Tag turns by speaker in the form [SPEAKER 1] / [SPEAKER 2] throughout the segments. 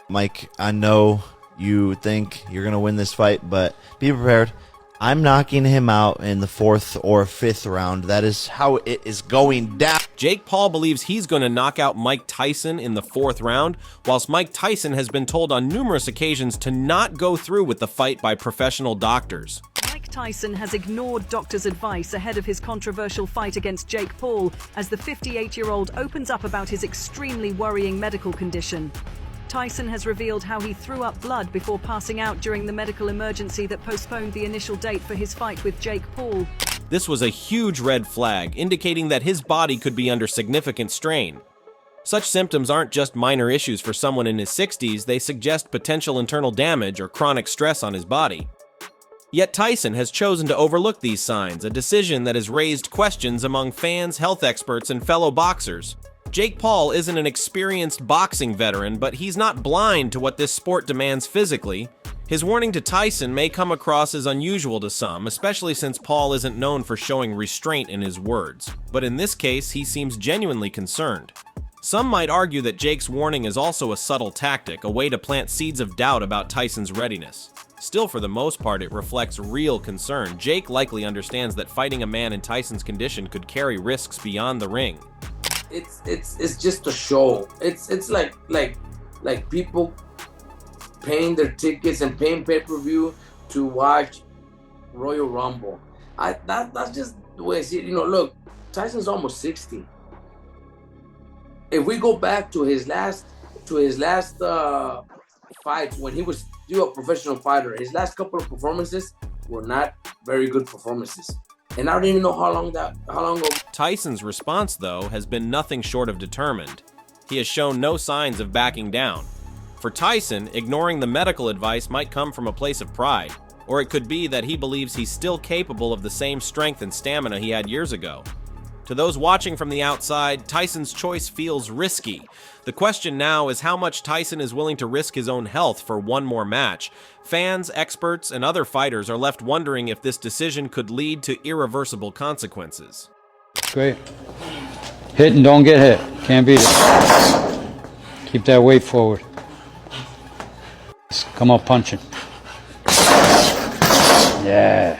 [SPEAKER 1] Mike, I know you think you're going to win this fight, but be prepared. I'm knocking him out in the 4th or 5th round. That is how it is going down.
[SPEAKER 2] Jake Paul believes he's going to knock out Mike Tyson in the 4th round, whilst Mike Tyson has been told on numerous occasions to not go through with the fight by professional doctors.
[SPEAKER 3] Mike Tyson has ignored doctors' advice ahead of his controversial fight against Jake Paul as the 58-year-old opens up about his extremely worrying medical condition. Tyson has revealed how he threw up blood before passing out during the medical emergency that postponed the initial date for his fight with Jake Paul.
[SPEAKER 2] This was a huge red flag, indicating that his body could be under significant strain. Such symptoms aren't just minor issues for someone in his 60s, they suggest potential internal damage or chronic stress on his body. Yet Tyson has chosen to overlook these signs, a decision that has raised questions among fans, health experts, and fellow boxers. Jake Paul isn't an experienced boxing veteran, but he's not blind to what this sport demands physically. His warning to Tyson may come across as unusual to some, especially since Paul isn't known for showing restraint in his words. But in this case, he seems genuinely concerned. Some might argue that Jake's warning is also a subtle tactic, a way to plant seeds of doubt about Tyson's readiness. Still, for the most part, it reflects real concern. Jake likely understands that fighting a man in Tyson's condition could carry risks beyond the ring.
[SPEAKER 4] It's just a show. It's like people paying their tickets and paying pay-per-view to watch Royal Rumble. That's just the way I see it. Look, Tyson's almost 60. If we go back to his last fights when he was still a professional fighter, his last couple of performances were not very good performances. And I don't even know how long ago.
[SPEAKER 2] Tyson's response, though, has been nothing short of determined. He has shown no signs of backing down. For Tyson, ignoring the medical advice might come from a place of pride, or it could be that he believes he's still capable of the same strength and stamina he had years ago. To those watching from the outside, Tyson's choice feels risky. The question now is how much Tyson is willing to risk his own health for one more match. Fans, experts, and other fighters are left wondering if this decision could lead to irreversible consequences.
[SPEAKER 5] Great. Hit and don't get hit. Can't beat it. Keep that weight forward. Come up punching. Yeah.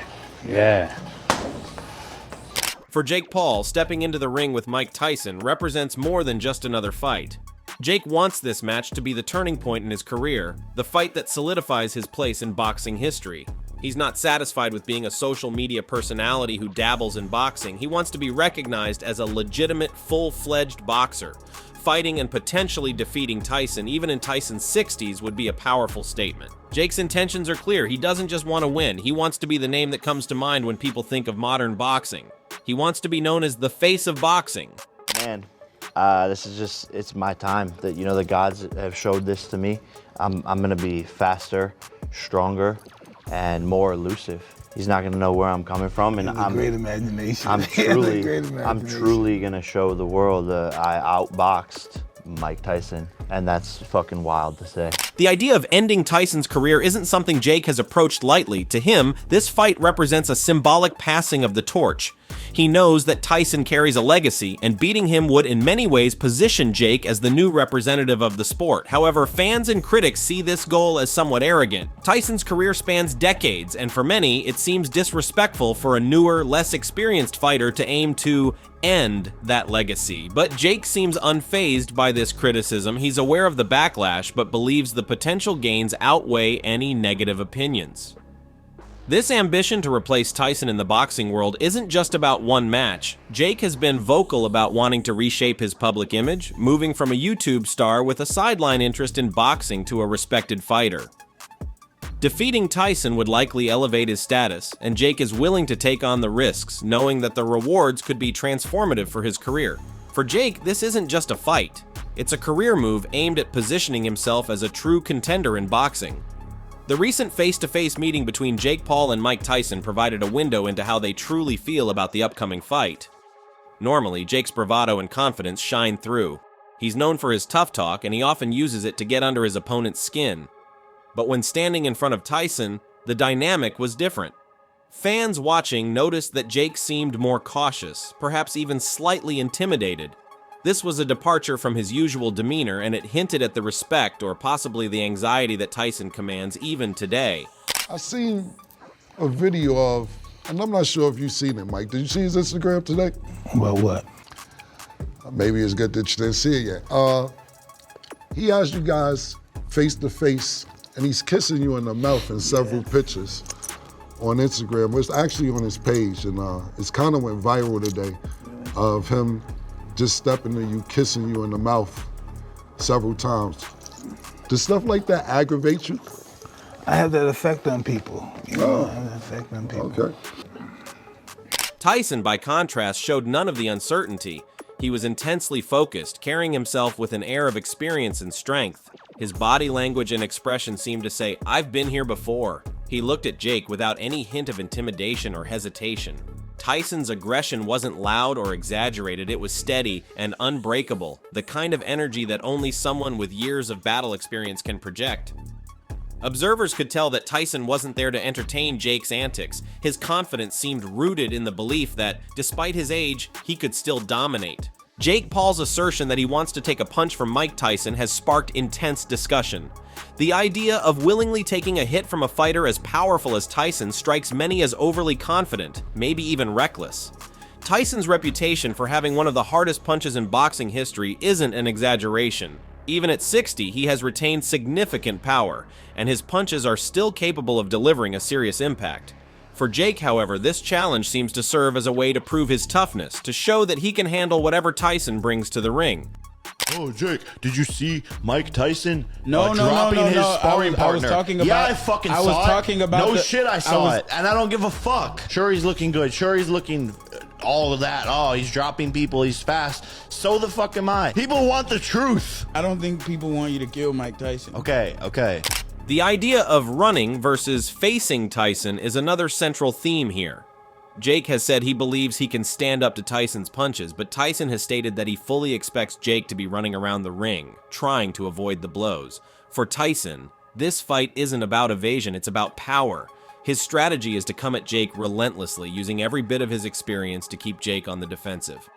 [SPEAKER 2] For Jake Paul, stepping into the ring with Mike Tyson represents more than just another fight. Jake wants this match to be the turning point in his career, the fight that solidifies his place in boxing history. He's not satisfied with being a social media personality who dabbles in boxing. He wants to be recognized as a legitimate, full-fledged boxer. Fighting and potentially defeating Tyson, even in Tyson's 60s, would be a powerful statement. Jake's intentions are clear. He doesn't just want to win. He wants to be the name that comes to mind when people think of modern boxing. He wants to be known as the face of boxing.
[SPEAKER 1] Man, this is just, it's my time. That the gods have showed this to me. I'm gonna be faster, stronger, and more elusive. He's not gonna know where I'm coming from, and I'm
[SPEAKER 6] great imagination.
[SPEAKER 1] I'm truly gonna show the world that I outboxed Mike Tyson, and that's fucking wild to say.
[SPEAKER 2] The idea of ending Tyson's career isn't something Jake has approached lightly. To him, this fight represents a symbolic passing of the torch. He knows that Tyson carries a legacy, and beating him would in many ways position Jake as the new representative of the sport. However, fans and critics see this goal as somewhat arrogant. Tyson's career spans decades, and for many, it seems disrespectful for a newer, less experienced fighter to aim to end that legacy. But Jake seems unfazed by this criticism. He's aware of the backlash, but believes the potential gains outweigh any negative opinions. This ambition to replace Tyson in the boxing world isn't just about one match. Jake has been vocal about wanting to reshape his public image, moving from a YouTube star with a sideline interest in boxing to a respected fighter. Defeating Tyson would likely elevate his status, and Jake is willing to take on the risks, knowing that the rewards could be transformative for his career. For Jake, this isn't just a fight. It's a career move aimed at positioning himself as a true contender in boxing. The recent face-to-face meeting between Jake Paul and Mike Tyson provided a window into how they truly feel about the upcoming fight. Normally, Jake's bravado and confidence shine through. He's known for his tough talk, and he often uses it to get under his opponent's skin. But when standing in front of Tyson, the dynamic was different. Fans watching noticed that Jake seemed more cautious, perhaps even slightly intimidated. This was a departure from his usual demeanor, and it hinted at the respect or possibly the anxiety that Tyson commands even today.
[SPEAKER 6] I seen a video of, and I'm not sure if you've seen it, Mike. Did you see his Instagram today?
[SPEAKER 7] About what?
[SPEAKER 6] Maybe it's good that you didn't see it yet. He has you guys face to face, and he's kissing you in the mouth in several pictures on Instagram. It's actually on his page, and it's kind of went viral today of him just stepping to you, kissing you in the mouth several times. Does stuff like that aggravate you?
[SPEAKER 7] I have that effect on people. You know, I have that effect on people.
[SPEAKER 6] Okay.
[SPEAKER 2] Tyson, by contrast, showed none of the uncertainty. He was intensely focused, carrying himself with an air of experience and strength. His body language and expression seemed to say, "I've been here before." He looked at Jake without any hint of intimidation or hesitation. Tyson's aggression wasn't loud or exaggerated, it was steady and unbreakable, the kind of energy that only someone with years of battle experience can project. Observers could tell that Tyson wasn't there to entertain Jake's antics. His confidence seemed rooted in the belief that, despite his age, he could still dominate. Jake Paul's assertion that he wants to take a punch from Mike Tyson has sparked intense discussion. The idea of willingly taking a hit from a fighter as powerful as Tyson strikes many as overly confident, maybe even reckless. Tyson's reputation for having one of the hardest punches in boxing history isn't an exaggeration. Even at 60, he has retained significant power, and his punches are still capable of delivering a serious impact. For Jake, however, this challenge seems to serve as a way to prove his toughness, to show that he can handle whatever Tyson brings to the ring.
[SPEAKER 1] Oh, Jake, did you see Mike Tyson
[SPEAKER 7] dropping
[SPEAKER 1] his sparring partner?
[SPEAKER 7] I was talking about,
[SPEAKER 1] yeah, I fucking saw it.
[SPEAKER 7] I was talking about
[SPEAKER 1] no shit, I saw it, and I don't give a fuck. Sure, he's looking good. Sure, he's looking all of that. Oh, he's dropping people. He's fast. So the fuck am I. People want the truth.
[SPEAKER 7] I don't think people want you to kill Mike Tyson.
[SPEAKER 1] Okay.
[SPEAKER 2] The idea of running versus facing Tyson is another central theme here. Jake has said he believes he can stand up to Tyson's punches, but Tyson has stated that he fully expects Jake to be running around the ring, trying to avoid the blows. For Tyson, this fight isn't about evasion, it's about power. His strategy is to come at Jake relentlessly, using every bit of his experience to keep Jake on the defensive.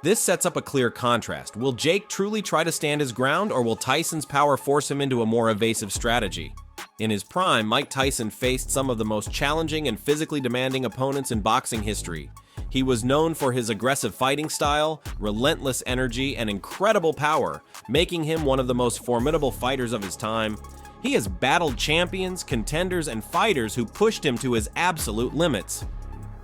[SPEAKER 2] This sets up a clear contrast. Will Jake truly try to stand his ground, or will Tyson's power force him into a more evasive strategy? In his prime, Mike Tyson faced some of the most challenging and physically demanding opponents in boxing history. He was known for his aggressive fighting style, relentless energy, and incredible power, making him one of the most formidable fighters of his time. He has battled champions, contenders, and fighters who pushed him to his absolute limits.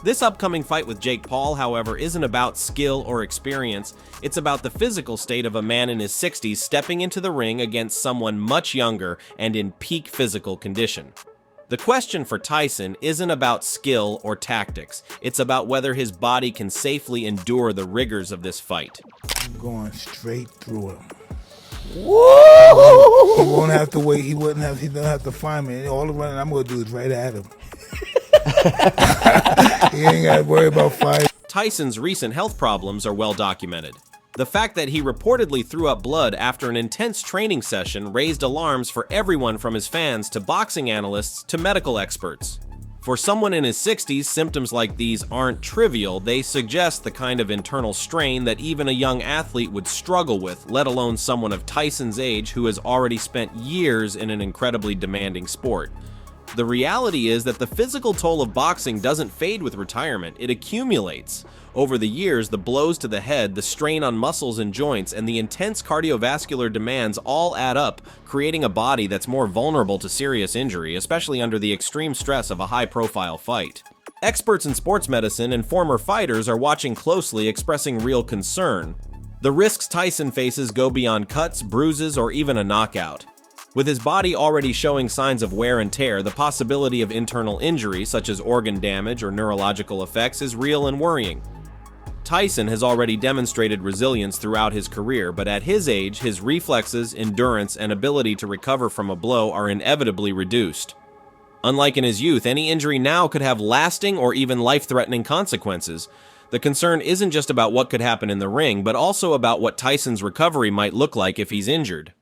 [SPEAKER 2] This upcoming fight with Jake Paul, however, isn't about skill or experience. It's about the physical state of a man in his 60s stepping into the ring against someone much younger and in peak physical condition. The question for Tyson isn't about skill or tactics. It's about whether his body can safely endure the rigors of this fight.
[SPEAKER 7] I'm going straight through him. Woo! He won't have to wait. He don't have to find me. All the running I'm going to do is right at him. He ain't got to worry about fighting.
[SPEAKER 2] Tyson's recent health problems are well documented. The fact that he reportedly threw up blood after an intense training session raised alarms for everyone from his fans to boxing analysts to medical experts. For someone in his 60s, symptoms like these aren't trivial. They suggest the kind of internal strain that even a young athlete would struggle with, let alone someone of Tyson's age who has already spent years in an incredibly demanding sport. The reality is that the physical toll of boxing doesn't fade with retirement, it accumulates. Over the years, the blows to the head, the strain on muscles and joints, and the intense cardiovascular demands all add up, creating a body that's more vulnerable to serious injury, especially under the extreme stress of a high-profile fight. Experts in sports medicine and former fighters are watching closely, expressing real concern. The risks Tyson faces go beyond cuts, bruises, or even a knockout. With his body already showing signs of wear and tear, the possibility of internal injury, such as organ damage or neurological effects, is real and worrying. Tyson has already demonstrated resilience throughout his career, but at his age, his reflexes, endurance, and ability to recover from a blow are inevitably reduced. Unlike in his youth, any injury now could have lasting or even life-threatening consequences. The concern isn't just about what could happen in the ring, but also about what Tyson's recovery might look like if he's injured.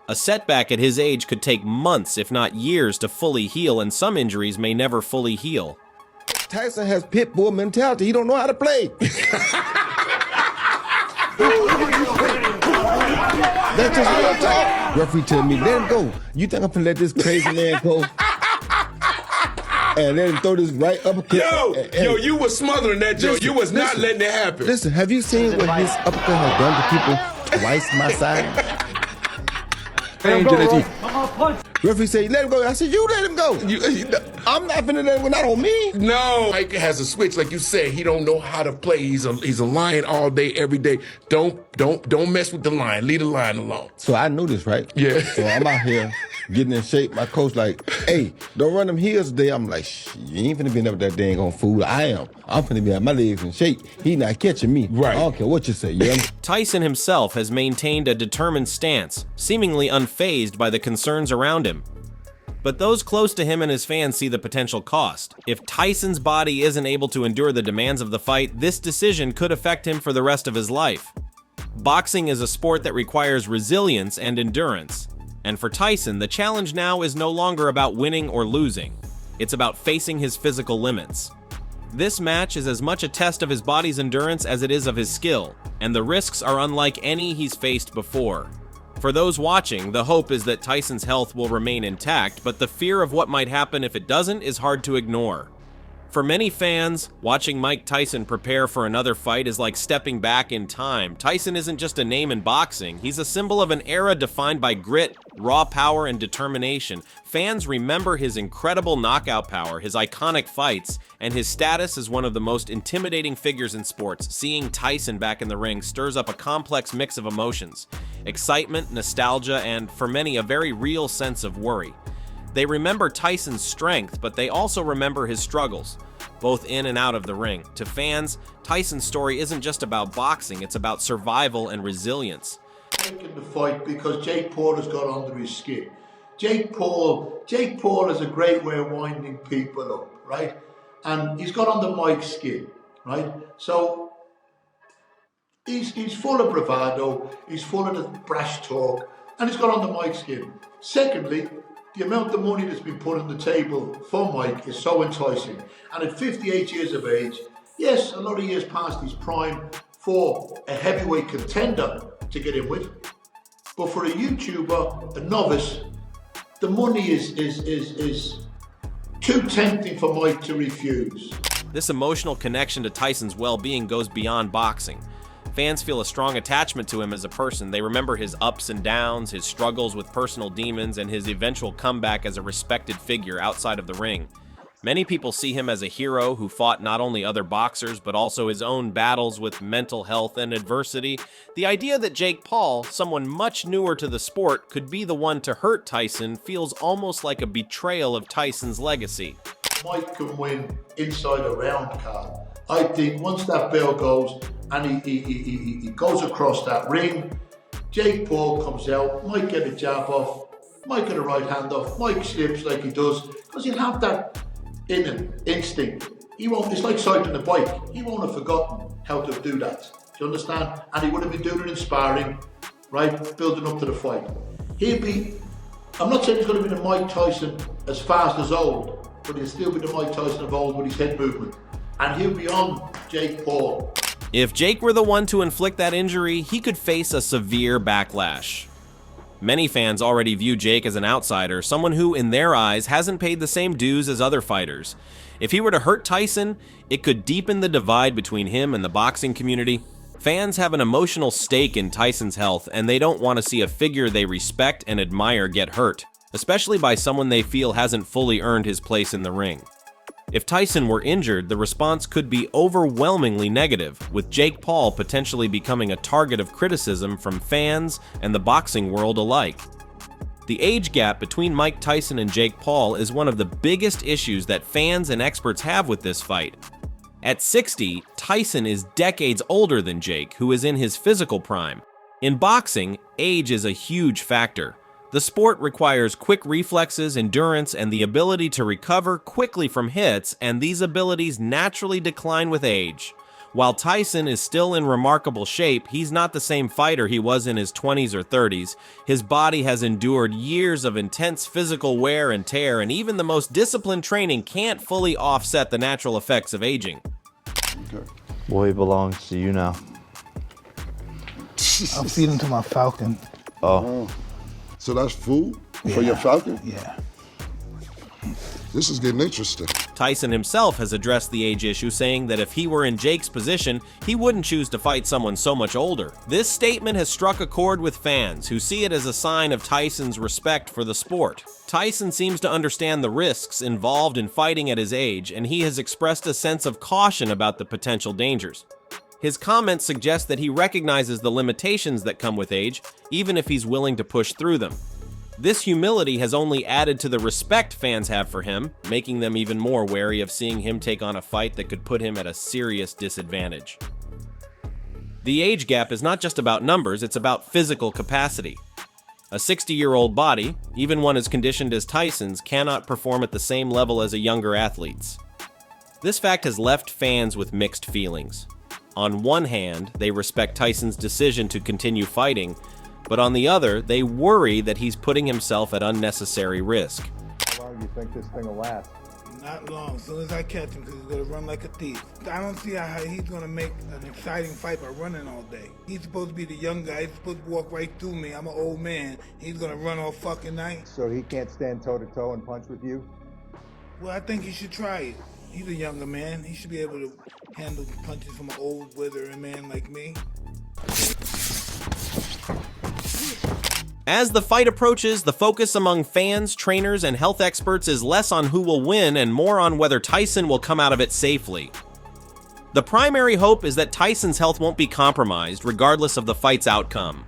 [SPEAKER 2] A setback at his age could take months, if not years, to fully heal, and some injuries may never fully heal.
[SPEAKER 8] Tyson has pit bull mentality. He don't know how to play. That's just real talk. Referee tell me, let him go. You think I'm gonna let this crazy man go? And let him throw this right uppercut.
[SPEAKER 9] Yo, you was smothering that joke. You was not letting it happen.
[SPEAKER 8] Listen, have you seen what his uppercut has done to people twice my size? Referee said, let him go. I said, you let him go. I'm not finna let him go, not on me.
[SPEAKER 9] No. Mike has a switch, like you said. He don't know how to play. He's a lion all day, every day. Don't mess with the lion. Leave the lion alone.
[SPEAKER 8] So I knew this, right?
[SPEAKER 9] Yeah.
[SPEAKER 8] So I'm out here getting in shape. My coach like, hey, don't run them heels today. I'm like, you ain't finna be up that dang on fool. I am. I'm finna be have my legs in shape. He not catching me.
[SPEAKER 9] Right.
[SPEAKER 8] I don't care what you say. You know?
[SPEAKER 2] Tyson himself has maintained a determined stance, seemingly unfazed by the concerns around him. But those close to him and his fans see the potential cost. If Tyson's body isn't able to endure the demands of the fight, this decision could affect him for the rest of his life. Boxing is a sport that requires resilience and endurance. And for Tyson, the challenge now is no longer about winning or losing. It's about facing his physical limits. This match is as much a test of his body's endurance as it is of his skill, and the risks are unlike any he's faced before. For those watching, the hope is that Tyson's health will remain intact, but the fear of what might happen if it doesn't is hard to ignore. For many fans, watching Mike Tyson prepare for another fight is like stepping back in time. Tyson isn't just a name in boxing, he's a symbol of an era defined by grit, raw power, and determination. Fans remember his incredible knockout power, his iconic fights, and his status as one of the most intimidating figures in sports. Seeing Tyson back in the ring stirs up a complex mix of emotions: excitement, nostalgia, and, for many, a very real sense of worry. They remember Tyson's strength, but they also remember his struggles, both in and out of the ring. To fans, Tyson's story isn't just about boxing, it's about survival and resilience.
[SPEAKER 10] Taking the fight because Jake Paul has got under his skin. Jake Paul has a great way of winding people up, right? And he's got under Mike's skin, right? So he's full of bravado, he's full of the brash talk, and he's got under Mike's skin. Secondly, the amount of money that's been put on the table for Mike is so enticing. And at 58 years of age, yes, a lot of years past his prime for a heavyweight contender to get in with. But for a YouTuber, a novice, the money is too tempting for Mike to refuse.
[SPEAKER 2] This emotional connection to Tyson's well-being goes beyond boxing. Fans feel a strong attachment to him as a person. They remember his ups and downs, his struggles with personal demons, and his eventual comeback as a respected figure outside of the ring. Many people see him as a hero who fought not only other boxers, but also his own battles with mental health and adversity. The idea that Jake Paul, someone much newer to the sport, could be the one to hurt Tyson feels almost like a betrayal of Tyson's legacy.
[SPEAKER 10] Mike can win inside a round card. I think once that bell goes and he goes across that ring, Jake Paul comes out, might get a jab off, might get a right hand off, Mike slips like he does, because he'll have that in him, instinct. He won't, it's like cycling a bike, he won't have forgotten how to do that. Do you understand? And he would have been doing it in sparring, right, building up to the fight. I'm not saying he's going to be the Mike Tyson as fast as old, but he'll still be the Mike Tyson of old with his head movement. And he'll be on Jake Paul.
[SPEAKER 2] If Jake were the one to inflict that injury, he could face a severe backlash. Many fans already view Jake as an outsider, someone who, in their eyes, hasn't paid the same dues as other fighters. If he were to hurt Tyson, it could deepen the divide between him and the boxing community. Fans have an emotional stake in Tyson's health, and they don't want to see a figure they respect and admire get hurt, especially by someone they feel hasn't fully earned his place in the ring. If Tyson were injured, the response could be overwhelmingly negative, with Jake Paul potentially becoming a target of criticism from fans and the boxing world alike. The age gap between Mike Tyson and Jake Paul is one of the biggest issues that fans and experts have with this fight. At 60, Tyson is decades older than Jake, who is in his physical prime. In boxing, age is a huge factor. The sport requires quick reflexes, endurance, and the ability to recover quickly from hits, and these abilities naturally decline with age. While Tyson is still in remarkable shape, he's not the same fighter he was in his 20s or 30s. His body has endured years of intense physical wear and tear, and even the most disciplined training can't fully offset the natural effects of aging.
[SPEAKER 1] Boy belongs to you now.
[SPEAKER 7] I'll feed him to my falcon.
[SPEAKER 6] Oh. So that's food for your falcon?
[SPEAKER 7] Yeah.
[SPEAKER 6] This is getting interesting.
[SPEAKER 2] Tyson himself has addressed the age issue, saying that if he were in Jake's position, he wouldn't choose to fight someone so much older. This statement has struck a chord with fans, who see it as a sign of Tyson's respect for the sport. Tyson seems to understand the risks involved in fighting at his age, and he has expressed a sense of caution about the potential dangers. His comments suggest that he recognizes the limitations that come with age, even if he's willing to push through them. This humility has only added to the respect fans have for him, making them even more wary of seeing him take on a fight that could put him at a serious disadvantage. The age gap is not just about numbers, it's about physical capacity. A 60-year-old body, even one as conditioned as Tyson's, cannot perform at the same level as a younger athlete's. This fact has left fans with mixed feelings. On one hand, they respect Tyson's decision to continue fighting, but on the other, they worry that he's putting himself at unnecessary risk.
[SPEAKER 11] How long do you think this thing will last?
[SPEAKER 7] Not long. As soon as I catch him, because he's going to run like a thief. I don't see how he's going to make an exciting fight by running all day. He's supposed to be the young guy. He's supposed to walk right through me. I'm an old man. He's going to run all fucking night.
[SPEAKER 11] So he can't stand toe-to-toe and punch with you?
[SPEAKER 7] Well, I think he should try it. He's a younger man. He should be able to handle punches from an old, withering man like me.
[SPEAKER 2] As the fight approaches, the focus among fans, trainers, and health experts is less on who will win and more on whether Tyson will come out of it safely. The primary hope is that Tyson's health won't be compromised, regardless of the fight's outcome.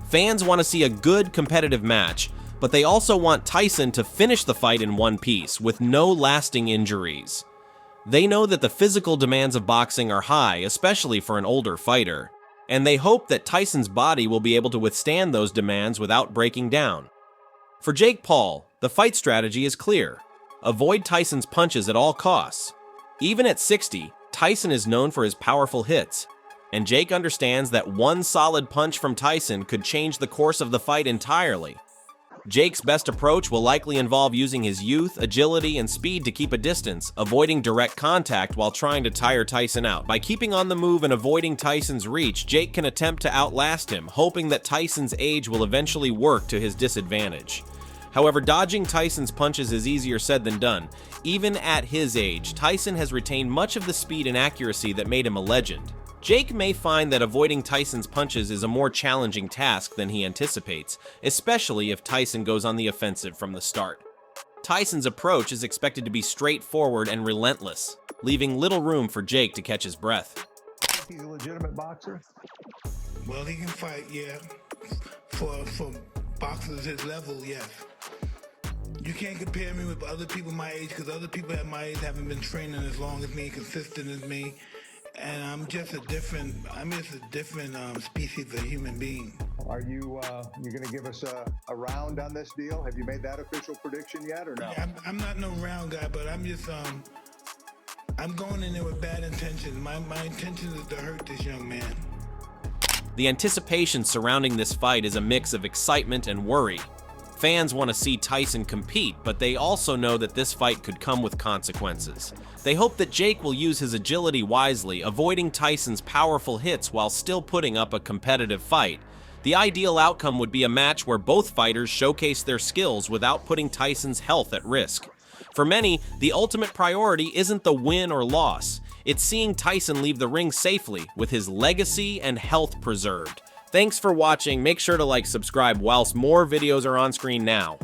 [SPEAKER 2] Fans want to see a good, competitive match, but they also want Tyson to finish the fight in one piece, with no lasting injuries. They know that the physical demands of boxing are high, especially for an older fighter, and they hope that Tyson's body will be able to withstand those demands without breaking down. For Jake Paul, the fight strategy is clear. Avoid Tyson's punches at all costs. Even at 60, Tyson is known for his powerful hits, and Jake understands that one solid punch from Tyson could change the course of the fight entirely. Jake's best approach will likely involve using his youth, agility, and speed to keep a distance, avoiding direct contact while trying to tire Tyson out. By keeping on the move and avoiding Tyson's reach, Jake can attempt to outlast him, hoping that Tyson's age will eventually work to his disadvantage. However, dodging Tyson's punches is easier said than done. Even at his age, Tyson has retained much of the speed and accuracy that made him a legend. Jake may find that avoiding Tyson's punches is a more challenging task than he anticipates, especially if Tyson goes on the offensive from the start. Tyson's approach is expected to be straightforward and relentless, leaving little room for Jake to catch his breath.
[SPEAKER 11] He's a legitimate boxer?
[SPEAKER 7] Well, he can fight, yeah. For boxers his level, yes. You can't compare me with other people my age, because other people at my age haven't been training as long as me, consistent as me. And I'm just a different species of human being.
[SPEAKER 11] Are you going to give us a round on this deal? Have you made that official prediction yet or no?
[SPEAKER 7] Yeah, I'm not no round guy, but I'm just, I'm going in there with bad intentions. My intention is to hurt this young man.
[SPEAKER 2] The anticipation surrounding this fight is a mix of excitement and worry. Fans want to see Tyson compete, but they also know that this fight could come with consequences. They hope that Jake will use his agility wisely, avoiding Tyson's powerful hits while still putting up a competitive fight. The ideal outcome would be a match where both fighters showcase their skills without putting Tyson's health at risk. For many, the ultimate priority isn't the win or loss. It's seeing Tyson leave the ring safely with his legacy and health preserved. Thanks for watching. Make sure to subscribe whilst more videos are on screen now.